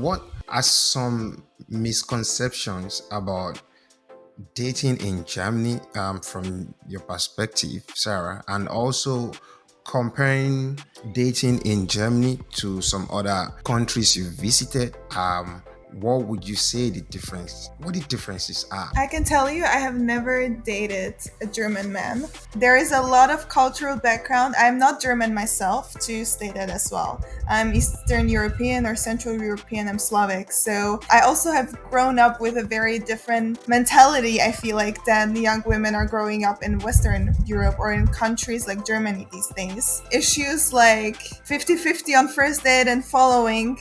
What are some misconceptions about dating in Germany, from your perspective, Sarah, and also comparing dating in Germany to some other countries you visited? What would you say the difference? What the differences are? I can tell you, I have never dated a German man. There is a lot of cultural background. I'm not German myself, to state that as well. I'm Eastern European or Central European, I'm Slavic. So I also have grown up with a very different mentality, I feel like, than young women are growing up in Western Europe or in countries like Germany these days. Issues like 50-50 on first date and following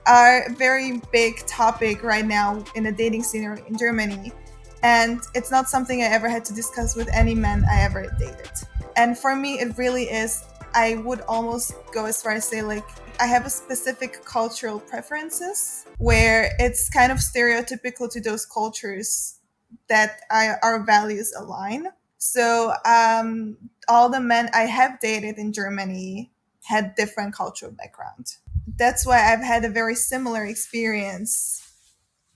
are a very big topic right now in the dating scene in Germany. And it's not something I ever had to discuss with any man I ever dated. And for me, it really is, I would almost go as far as say, like, I have a specific cultural preferences where it's kind of stereotypical to those cultures that our values align. So all the men I have dated in Germany had different cultural background. That's why I've had a very similar experience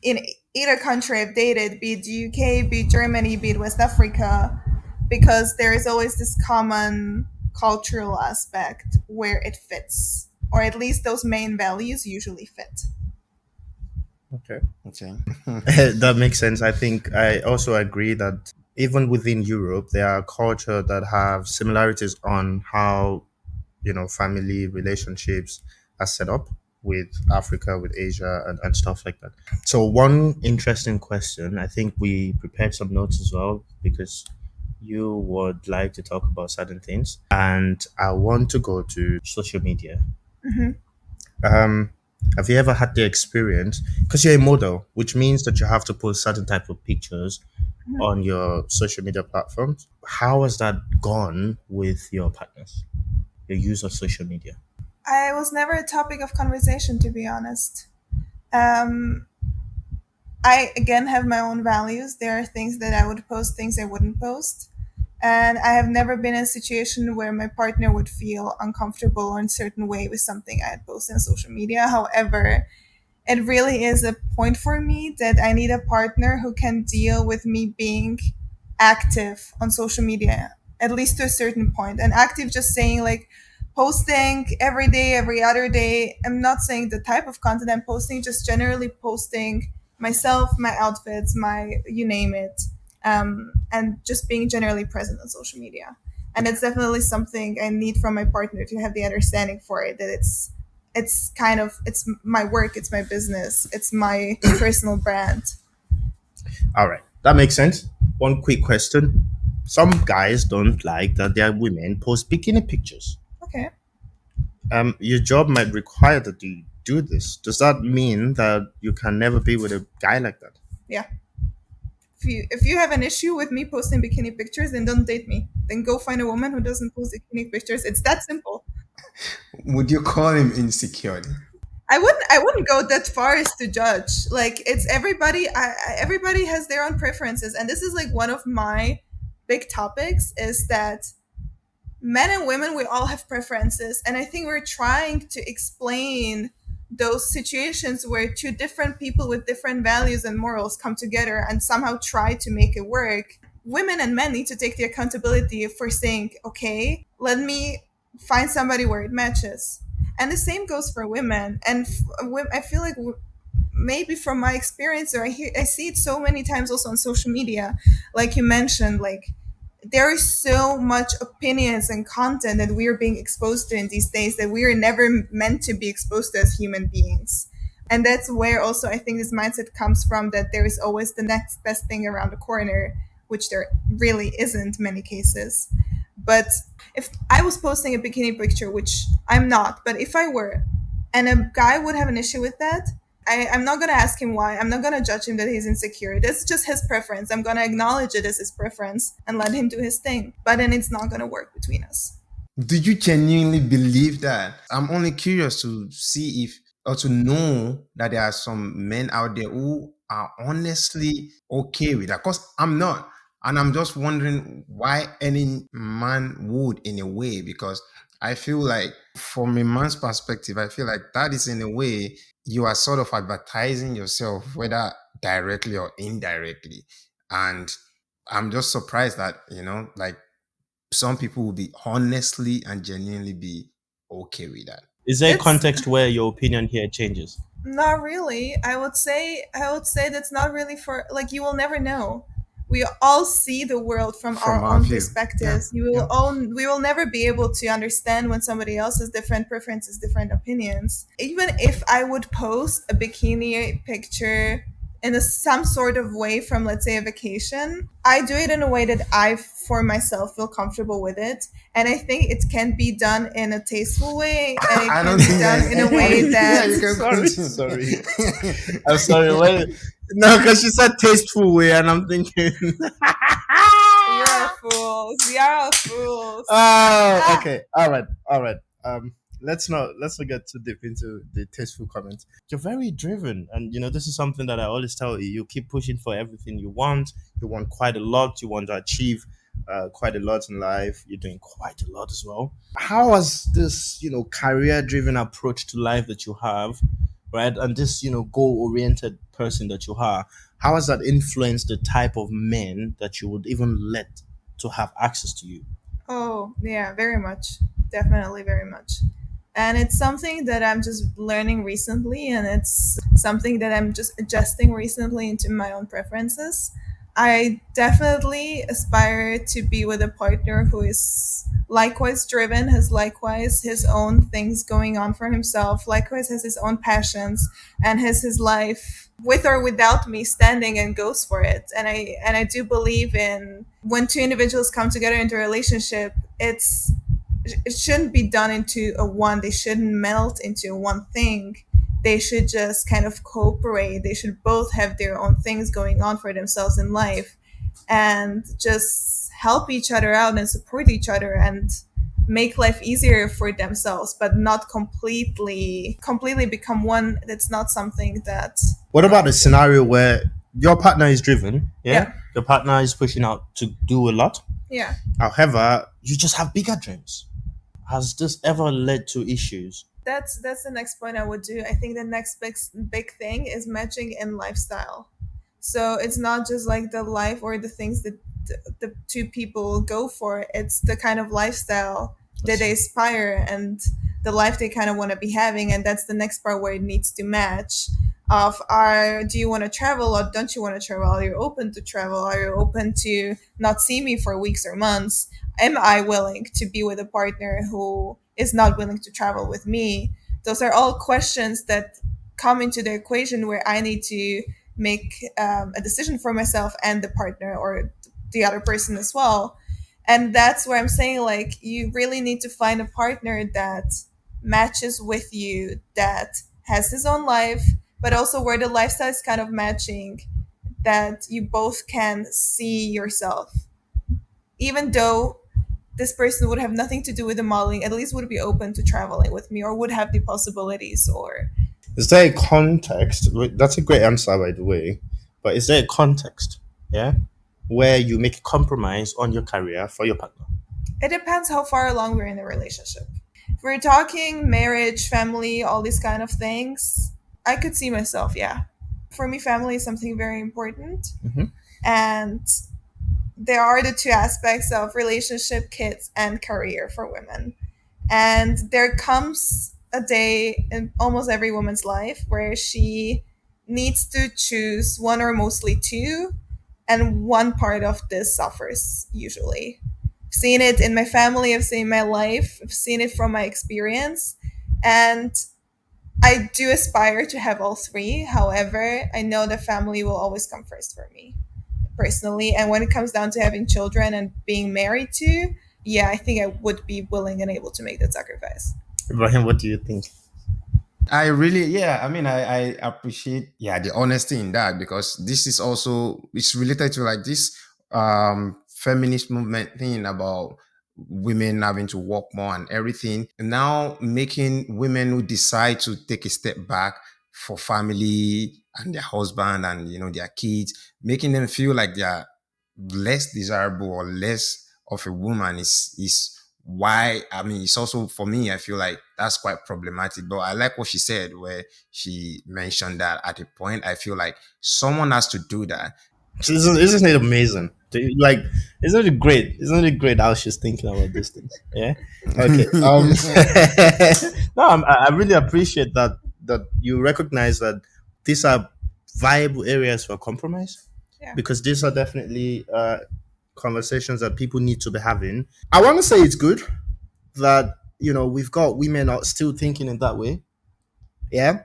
in either country I've dated, be it the UK, be it Germany, be it West Africa, because there is always this common cultural aspect where it fits, or at least those main values usually fit. Okay. Okay. That makes sense. I think I also agree that even within Europe, there are culture that have similarities on how, family relationships are set up with Africa, with Asia, and stuff like that. So, one interesting question, I think we prepared some notes as well because you would like to talk about certain things. And I want to go to social media. Hmm. Um, have you ever had the experience? Because you're a model, which means that you have to post certain type of pictures on your social media platforms. How has that gone with your partners? Your use of social media? I was never a topic of conversation, to be honest. Um, I again have my own values. There are things that I would post, things I wouldn't post. And I have never been in a situation where my partner would feel uncomfortable or in a certain way with something I had posted on social media. However, it really is a point for me that I need a partner who can deal with me being active on social media, at least to a certain point. And active, just saying like posting every day, every other day. I'm not saying the type of content I'm posting, just generally posting myself, my outfits, my you name it, and just being generally present on social media. And it's definitely something I need from my partner to have the understanding for it, that it's kind of, it's my work, it's my business, it's my personal brand. All right, that makes sense. One quick question. Some guys don't like that their women post bikini pictures. Okay. Your job might require that you do this. Does that mean that you can never be with a guy like that? Yeah. If you have an issue with me posting bikini pictures, then don't date me. Then go find a woman who doesn't post bikini pictures. It's that simple. Would you call him insecure? I wouldn't go that far as to judge. Like, it's everybody, everybody has their own preferences, and this is like one of my big topics, is that men and women, we all have preferences, and I think we're trying to explain those situations where two different people with different values and morals come together and somehow try to make it work. Women and men need to take the accountability for saying, okay, let me find somebody where it matches. And the same goes for women. And I feel like maybe from my experience, or I see it so many times also on social media, like you mentioned, like there is so much opinions and content that we are being exposed to in these days that we are never meant to be exposed to as human beings. And that's where also I think this mindset comes from, that there is always the next best thing around the corner, which there really isn't many cases. But if I was posting a bikini picture, which I'm not, but if I were, and a guy would have an issue with that, I'm not gonna ask him why. I'm not gonna judge him that he's insecure. That's just his preference. I'm gonna acknowledge it as his preference and let him do his thing. But then it's not gonna work between us. Do you genuinely believe that? I'm only curious to see if, or to know that there are some men out there who are honestly okay with that. Because I'm not. And I'm just wondering why any man would, in a way, because I feel like from a man's perspective, I feel like that is in a way you are sort of advertising yourself, whether directly or indirectly. And I'm just surprised that, like some people will be honestly and genuinely be okay with that. Is there a It's context where your opinion here changes? not really. I would say that's not really for, like, you will never know. We all see the world from From our our own view. Yeah. perspectives. Yeah. We will never be able to understand when somebody else has different preferences, different opinions. Even if I would post a bikini picture in some sort of way from, let's say, a vacation, I do it in a way that I for myself feel comfortable with it. And I think it can be done in a tasteful way, and it I don't can be think done there's in a any. way Yeah, that you can Sorry, continue. sorry. I'm sorry. Well, no, because she said tasteful way, and I'm thinking. you are fools. We are all fools. Oh, Ah, okay. All right, all right. Let's not get too deep into the tasteful comments. You're very driven, and this is something that I always tell you. You keep pushing for everything you want. You want quite a lot. You want to achieve quite a lot in life. You're doing quite a lot as well. How has this career-driven approach to life that you have, right, and this goal-oriented person that you are, how has that influenced the type of men that you would even let to have access to you? oh, yeah, very much. Definitely very much. And it's something that I'm just learning recently, and it's something that I'm just adjusting recently into my own preferences. I definitely aspire to be with a partner who is likewise driven, has likewise his own things going on for himself, likewise has his own passions, and has his life with or without me standing and goes for it. And I do believe in when two individuals come together into a relationship, it shouldn't be done into a one. They shouldn't melt into one thing. They should just kind of cooperate. They should both have their own things going on for themselves in life, and just help each other out and support each other and make life easier for themselves, but not completely become one. That's not something that What about a scenario where your partner is driven? Yeah, yeah, your partner is pushing out to do a lot. yeah. However, you just have bigger dreams. Has this ever led to issues? That's the next point I would do. I think the next big thing is matching in lifestyle. So it's not just like the life or the things that the two people go for. It's the kind of lifestyle that they aspire, and the life they kind of want to be having. And that's the next part where it needs to match. Of are Do you want to travel or don't you want to travel? Are you open to travel? Are you open to not see me for weeks or months? Am I willing to be with a partner who is not willing to travel with me? Those are all questions that come into the equation where I need to make a decision for myself and the partner or the other person as well. And that's where I'm saying, like, you really need to find a partner that matches with you, that has his own life, but also where the lifestyle is kind of matching, that you both can see yourself. Even though this person would have nothing to do with the modeling, at least would be open to traveling with me or would have the possibilities or Is there a context? Wait, that's a great answer, by the way. But is there a context, yeah, where you make a compromise on your career for your partner? it depends how far along we're in the relationship. If we're talking marriage, family, all these kind of things, I could see myself, yeah. For me, family is something very important. Hmm. And there are the two aspects of relationship, kids, and career for women. And there comes a day in almost every woman's life where she needs to choose one or mostly two, and one part of this suffers usually. I've seen it in my family, I've seen it in my life, I've seen it from my experience. And I do aspire to have all three. However, I know that family will always come first for me personally. And when it comes down to having children and being married to, yeah, I think I would be willing and able to make that sacrifice. Ibrahim, what do you think? I really, yeah, I mean, I appreciate, yeah, the honesty in that, because this is also, it's related to like this feminist movement thing about women having to work more and everything. Now making women who decide to take a step back for family and their husband and, their kids, making them feel like they are less desirable or less of a woman is why, I mean, it's also for me, I feel like that's quite problematic. But I like what she said, where she mentioned that at a point, I feel like someone has to do that. Isn't it amazing? Like, isn't it great? Isn't it great how she's thinking about these things? Yeah. Okay. No, I really appreciate that you recognize that these are viable areas for compromise, Yeah. because these are definitely conversations that people need to be having. I want to say it's good that we've got women are still thinking in that way. Yeah.